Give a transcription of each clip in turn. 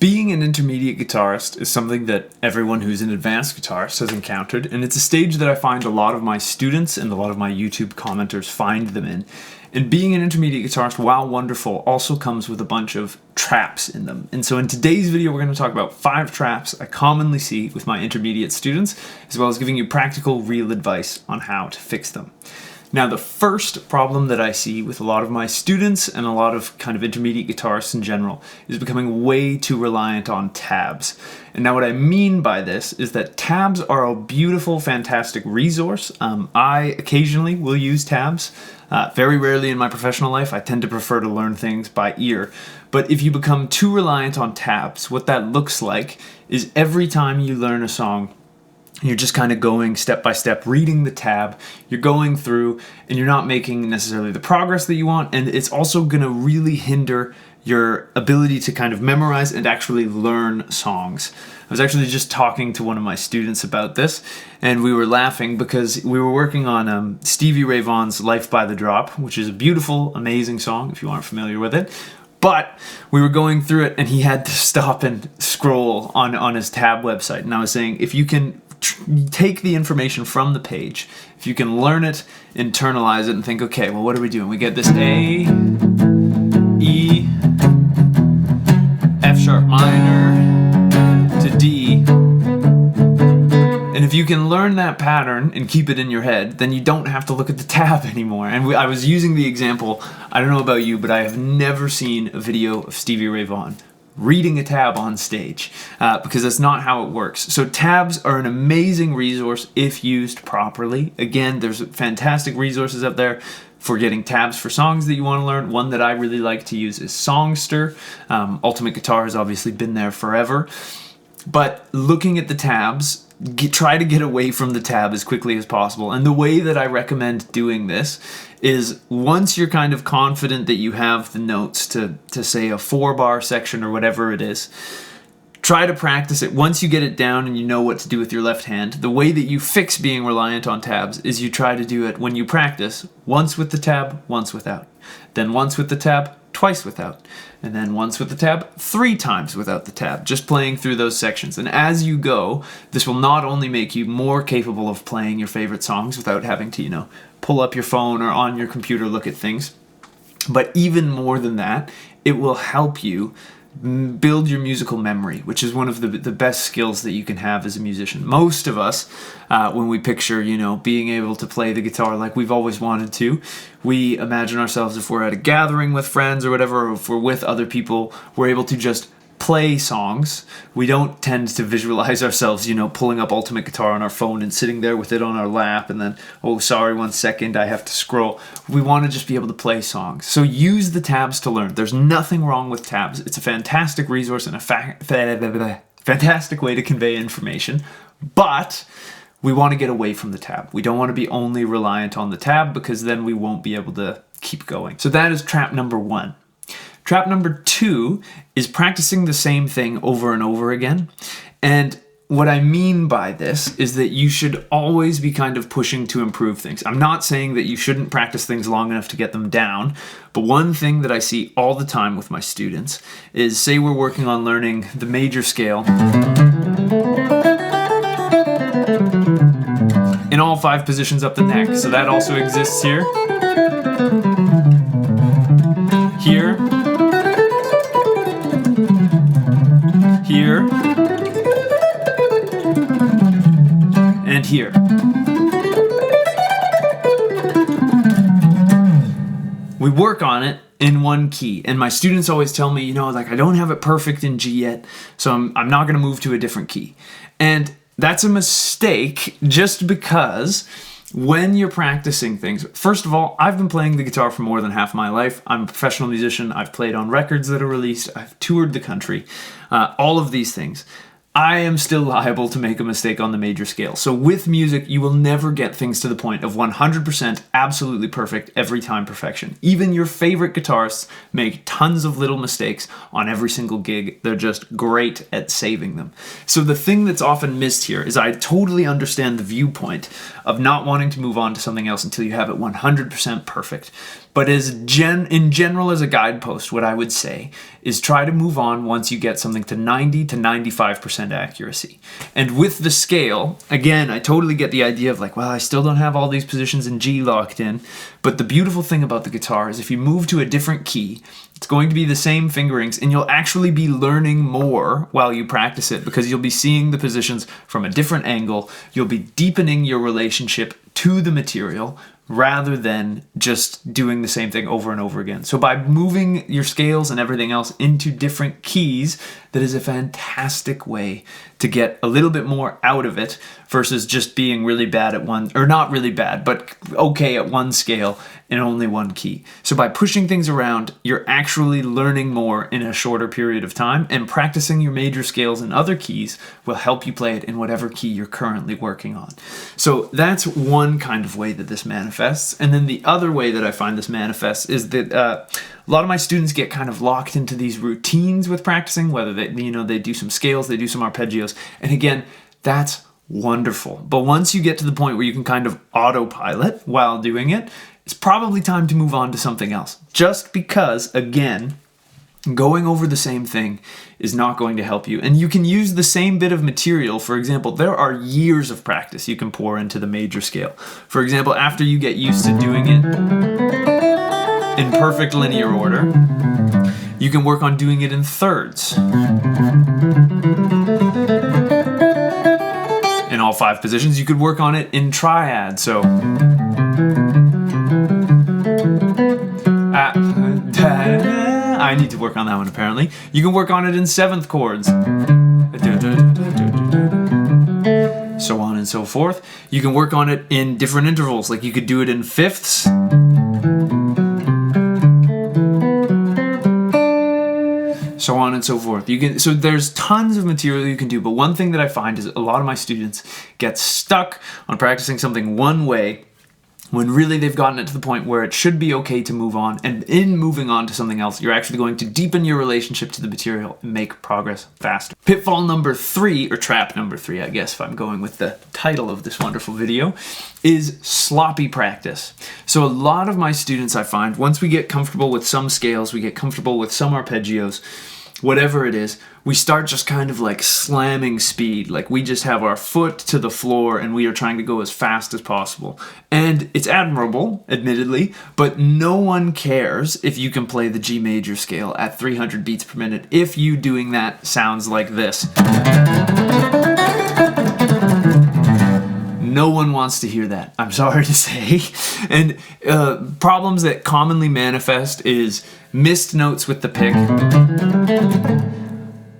Being an intermediate guitarist is something that everyone who's an advanced guitarist has encountered, and it's a stage that I find a lot of my students and a lot of my YouTube commenters find them in. And being an intermediate guitarist, while wonderful, also comes with a bunch of traps in them. And so in today's video, we're going to talk about 5 traps I commonly see with my intermediate students, as well as giving you practical, real advice on how to fix them. Now, the first problem that I see with a lot of my students and a lot of kind of intermediate guitarists in general is becoming way too reliant on tabs. And now what I mean by this is that tabs are a beautiful, fantastic resource. I occasionally will use tabs. Very rarely in my professional life. I tend to prefer to learn things by ear. But if you become too reliant on tabs, what that looks like is every time you learn a song, you're just kind of going step by step, reading the tab, you're going through, and you're not making necessarily the progress that you want, and it's also going to really hinder your ability to kind of memorize and actually learn songs. I was actually just talking to one of my students about this, and we were laughing because we were working on Stevie Ray Vaughan's Life by the Drop, which is a beautiful, amazing song if you aren't familiar with it. But we were going through it, and he had to stop and scroll on his tab website, and I was saying, if you can take the information from the page, if you can learn it, internalize it, and think, okay, well, what are we doing? We get this A, E, F sharp minor to D. And if you can learn that pattern and keep it in your head, then you don't have to look at the tab anymore. And I was using the example, I don't know about you, but I have never seen a video of Stevie Ray Vaughan reading a tab on stage, because that's not how it works. So tabs are an amazing resource if used properly. Again, there's fantastic resources out there for getting tabs for songs that you want to learn. One that I really like to use is Songster. Ultimate Guitar has obviously been there forever. But looking at the tabs, try to get away from the tab as quickly as possible. And the way that I recommend doing this is once you're kind of confident that you have the notes to say a 4-bar section or whatever it is, try to practice it. Once you get it down and you know what to do with your left hand, the way that you fix being reliant on tabs is you try to do it when you practice, once with the tab, once without. Then once with the tab, twice without. And then once with the tab, 3 times without the tab, just playing through those sections. And as you go, this will not only make you more capable of playing your favorite songs without having to, pull up your phone or on your computer look at things, but even more than that, it will help you build your musical memory, which is one of the best skills that you can have as a musician. Most of us, when we picture, being able to play the guitar like we've always wanted to, we imagine ourselves, if we're at a gathering with friends or whatever, or if we're with other people, we're able to just play songs. We don't tend to visualize ourselves, pulling up Ultimate Guitar on our phone and sitting there with it on our lap and then, oh, sorry, 1 second, I have to scroll. We want to just be able to play songs. So use the tabs to learn. There's nothing wrong with tabs. It's a fantastic resource and a fantastic way to convey information, but we want to get away from the tab. We don't want to be only reliant on the tab because then we won't be able to keep going. So that is trap number 1. Trap number 2 is practicing the same thing over and over again. And what I mean by this is that you should always be kind of pushing to improve things. I'm not saying that you shouldn't practice things long enough to get them down, but one thing that I see all the time with my students is, say we're working on learning the major scale in all 5 positions up the neck. So that also exists here. Here. Here. And here. We work on it in one key, and my students always tell me, I don't have it perfect in G yet, so I'm not going to move to a different key. And that's a mistake, just because when you're practicing things, first of all, I've been playing the guitar for more than half my life. I'm a professional musician. I've played on records that are released. I've toured the country. All of these things. I am still liable to make a mistake on the major scale. So with music, you will never get things to the point of 100% absolutely perfect every time perfection. Even your favorite guitarists make tons of little mistakes on every single gig. They're just great at saving them. So the thing that's often missed here is I totally understand the viewpoint of not wanting to move on to something else until you have it 100% perfect. But in general, as a guidepost, what I would say is try to move on once you get something to 90 to 95% accuracy. And with the scale, again, I totally get the idea of like, well, I still don't have all these positions in G locked in. But the beautiful thing about the guitar is if you move to a different key, it's going to be the same fingerings, and you'll actually be learning more while you practice it because you'll be seeing the positions from a different angle. You'll be deepening your relationship to the material rather than just doing the same thing over and over again. So by moving your scales and everything else into different keys, that is a fantastic way to get a little bit more out of it versus just being really bad at one, or not really bad, but okay at one scale in only one key. So by pushing things around, you're actually learning more in a shorter period of time, and practicing your major scales in other keys will help you play it in whatever key you're currently working on. So that's one kind of way that this manifests. And then the other way that I find this manifests is that a lot of my students get kind of locked into these routines with practicing, whether they do some scales, they do some arpeggios, and again, that's wonderful. But once you get to the point where you can kind of autopilot while doing it, it's probably time to move on to something else. Just because, again, going over the same thing is not going to help you. And you can use the same bit of material. For example, there are years of practice you can pour into the major scale. For example, after you get used to doing it in perfect linear order, you can work on doing it in thirds. In all 5 positions, you could work on it in triad. So I need to work on that one apparently. You can work on it in 7th chords. So on and so forth. You can work on it in different intervals, like you could do it in 5ths. So on and so forth. So there's tons of material you can do, but one thing that I find is a lot of my students get stuck on practicing something one way when really they've gotten it to the point where it should be okay to move on, and in moving on to something else, you're actually going to deepen your relationship to the material and make progress faster. Pitfall number 3, or trap number 3, I guess, if I'm going with the title of this wonderful video, is sloppy practice. So a lot of my students, I find, once we get comfortable with some scales, we get comfortable with some arpeggios, whatever it is, we start just kind of like slamming speed. Like we just have our foot to the floor and we are trying to go as fast as possible. And it's admirable, admittedly, but no one cares if you can play the G major scale at 300 beats per minute if you doing that sounds like this. No one wants to hear that, I'm sorry to say. And problems that commonly manifest is missed notes with the pick,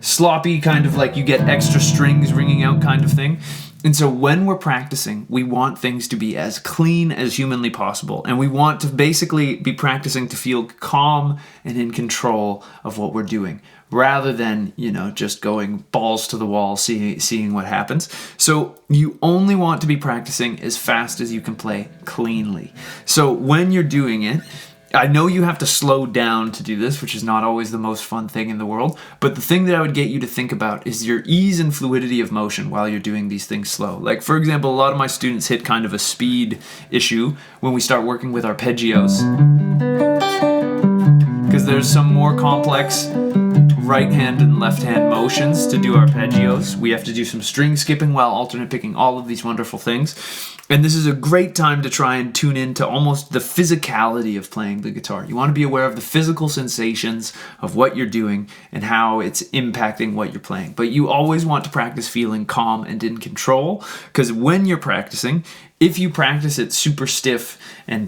sloppy, kind of like you get extra strings ringing out kind of thing. And so when we're practicing, we want things to be as clean as humanly possible. And we want to basically be practicing to feel calm and in control of what we're doing, rather than, just going balls to the wall, seeing what happens. So you only want to be practicing as fast as you can play cleanly. So when you're doing it, I know you have to slow down to do this, which is not always the most fun thing in the world, but the thing that I would get you to think about is your ease and fluidity of motion while you're doing these things slow. Like, for example, a lot of my students hit kind of a speed issue when we start working with arpeggios, because there's some more complex right hand and left hand motions to do arpeggios. We have to do some string skipping while alternate picking, all of these wonderful things. And this is a great time to try and tune into almost the physicality of playing the guitar. You want to be aware of the physical sensations of what you're doing and how it's impacting what you're playing. But you always want to practice feeling calm and in control, because when you're practicing, if you practice it super stiff and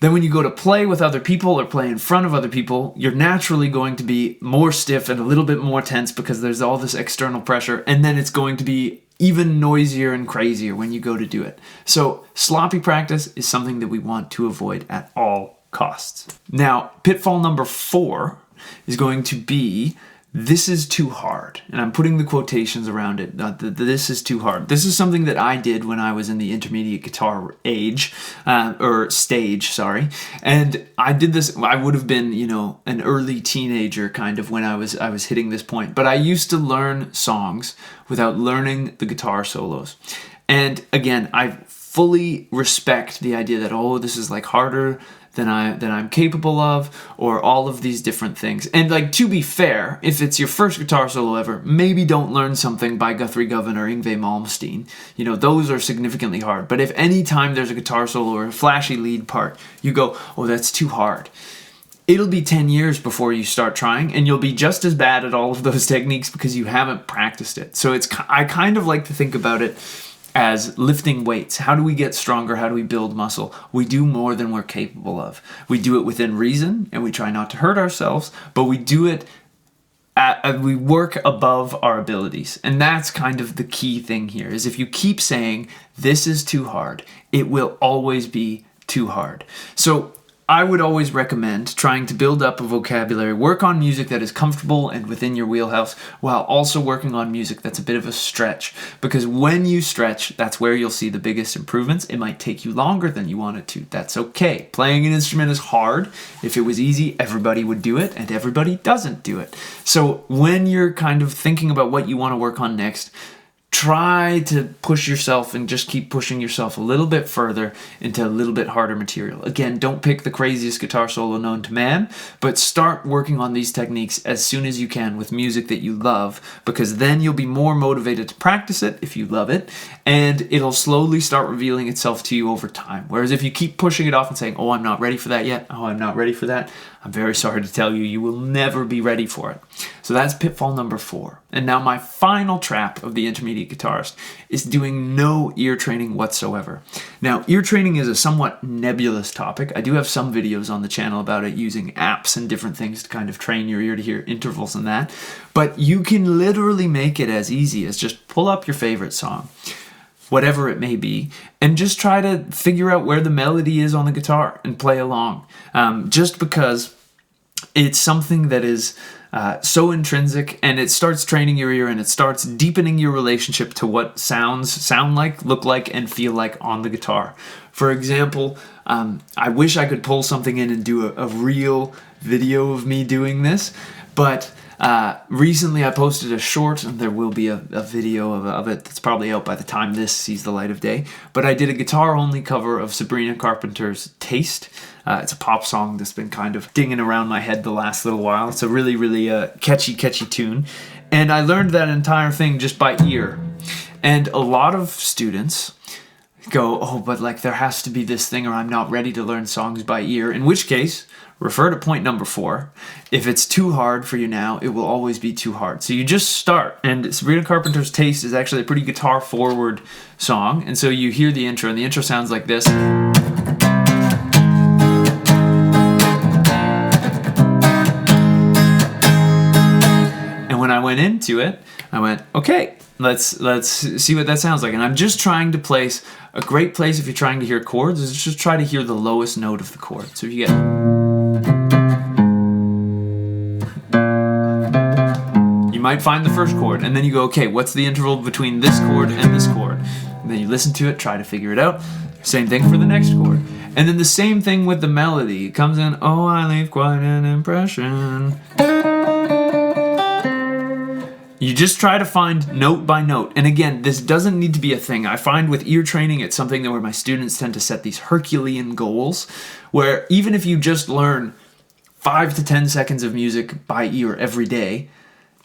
then when you go to play with other people or play in front of other people, you're naturally going to be more stiff and a little bit more tense because there's all this external pressure, and then it's going to be even noisier and crazier when you go to do it. So sloppy practice is something that we want to avoid at all costs. Now, pitfall number 4 is going to be, this is too hard. And I'm putting the quotations around it. This is too hard. This is something that I did when I was in the intermediate guitar stage, sorry. And I did this, I would have been, an early teenager kind of when I was hitting this point. But I used to learn songs without learning the guitar solos. And again, I fully respect the idea that, this is like harder than I'm capable of, or all of these different things. And like, to be fair, if it's your first guitar solo ever, maybe don't learn something by Guthrie Govan or Yngwie Malmsteen. You know, those are significantly hard. But if any time there's a guitar solo or a flashy lead part, you go, oh, that's too hard, it'll be 10 years before you start trying, and you'll be just as bad at all of those techniques because you haven't practiced it. So I kind of like to think about it as lifting weights. How do we get stronger? How do we build muscle? We do more than we're capable of. We do it within reason, and we try not to hurt ourselves, but we do it we work above our abilities. And that's kind of the key thing here, is if you keep saying this is too hard, it will always be too hard. So I would always recommend trying to build up a vocabulary, work on music that is comfortable and within your wheelhouse, while also working on music that's a bit of a stretch. Because when you stretch, that's where you'll see the biggest improvements. It might take you longer than you want it to. That's okay. Playing an instrument is hard. If it was easy, everybody would do it, and everybody doesn't do it. So when you're kind of thinking about what you want to work on next, try to push yourself and just keep pushing yourself a little bit further into a little bit harder material. Again, don't pick the craziest guitar solo known to man, but start working on these techniques as soon as you can with music that you love, because then you'll be more motivated to practice it if you love it, and it'll slowly start revealing itself to you over time. Whereas if you keep pushing it off and saying, oh, I'm not ready for that yet, oh, I'm not ready for that, I'm very sorry to tell you, you will never be ready for it. So that's pitfall number 4. And now my final trap of the intermediate guitarist is doing no ear training whatsoever. Now, ear training is a somewhat nebulous topic. I do have some videos on the channel about it, using apps and different things to kind of train your ear to hear intervals and that. But you can literally make it as easy as just pull up your favorite song, whatever it may be, and just try to figure out where the melody is on the guitar and play along. Just because it's something that is so intrinsic, and it starts training your ear, and it starts deepening your relationship to what sounds sound like, look like, and feel like on the guitar. For example, I wish I could pull something in and do a real video of me doing this, but recently I posted a short, and there will be a video of it that's probably out by the time this sees the light of day, but I did a guitar-only cover of Sabrina Carpenter's Taste. It's a pop song that's been kind of dinging around my head the last little while. It's a really, really catchy tune, and I learned that entire thing just by ear. And a lot of students go, oh, but like there has to be this thing, or I'm not ready to learn songs by ear, in which case, refer to point number 4. If it's too hard for you now, it will always be too hard. So you just start. And Sabrina Carpenter's Taste is actually a pretty guitar-forward song. And so you hear the intro, and the intro sounds like this. And when I went into it, I went, okay, let's see what that sounds like. And I'm just trying to place a great place if you're trying to hear chords is just try to hear the lowest note of the chord. So if you get, you might find the first chord, and then you go, okay, what's the interval between this chord and this chord? And then you listen to it, try to figure it out. Same thing for the next chord. And then the same thing with the melody. It comes in, oh, I leave quite an impression. You just try to find note by note. And again, this doesn't need to be a thing. I find with ear training, it's something that where my students tend to set these Herculean goals, where even if you just learn 5 to 10 seconds of music by ear every day,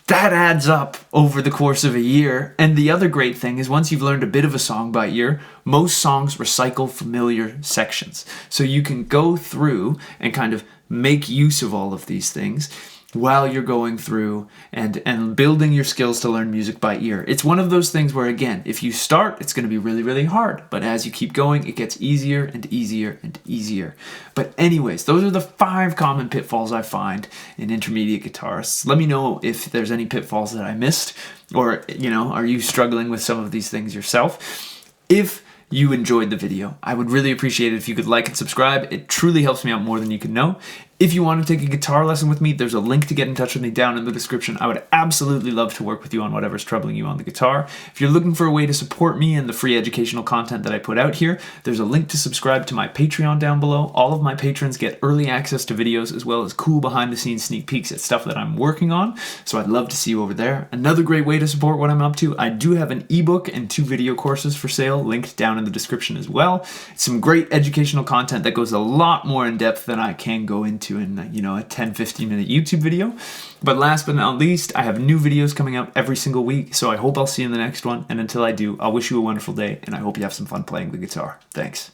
that adds up over the course of a year. And the other great thing is once you've learned a bit of a song by ear, most songs recycle familiar sections. So you can go through and kind of make use of all of these things while you're going through and building your skills to learn music by ear. It's one of those things where, again, if you start, it's going to be really, really hard. But as you keep going, it gets easier and easier and easier. But anyways, those are the 5 common pitfalls I find in intermediate guitarists. Let me know if there's any pitfalls that I missed, or, you know, are you struggling with some of these things yourself? If you enjoyed the video, I would really appreciate it if you could like and subscribe. It truly helps me out more than you can know. If you want to take a guitar lesson with me, there's a link to get in touch with me down in the description. I would absolutely love to work with you on whatever's troubling you on the guitar. If you're looking for a way to support me and the free educational content that I put out here, there's a link to subscribe to my Patreon down below. All of my patrons get early access to videos as well as cool behind-the-scenes sneak peeks at stuff that I'm working on, so I'd love to see you over there. Another great way to support what I'm up to, I do have an ebook and 2 video courses for sale, linked down in the description as well. It's some great educational content that goes a lot more in depth than I can go into in, a 10-15 minute YouTube video. But last but not least, I have new videos coming out every single week, so I hope I'll see you in the next one. And until I do, I'll wish you a wonderful day, and I hope you have some fun playing the guitar. Thanks.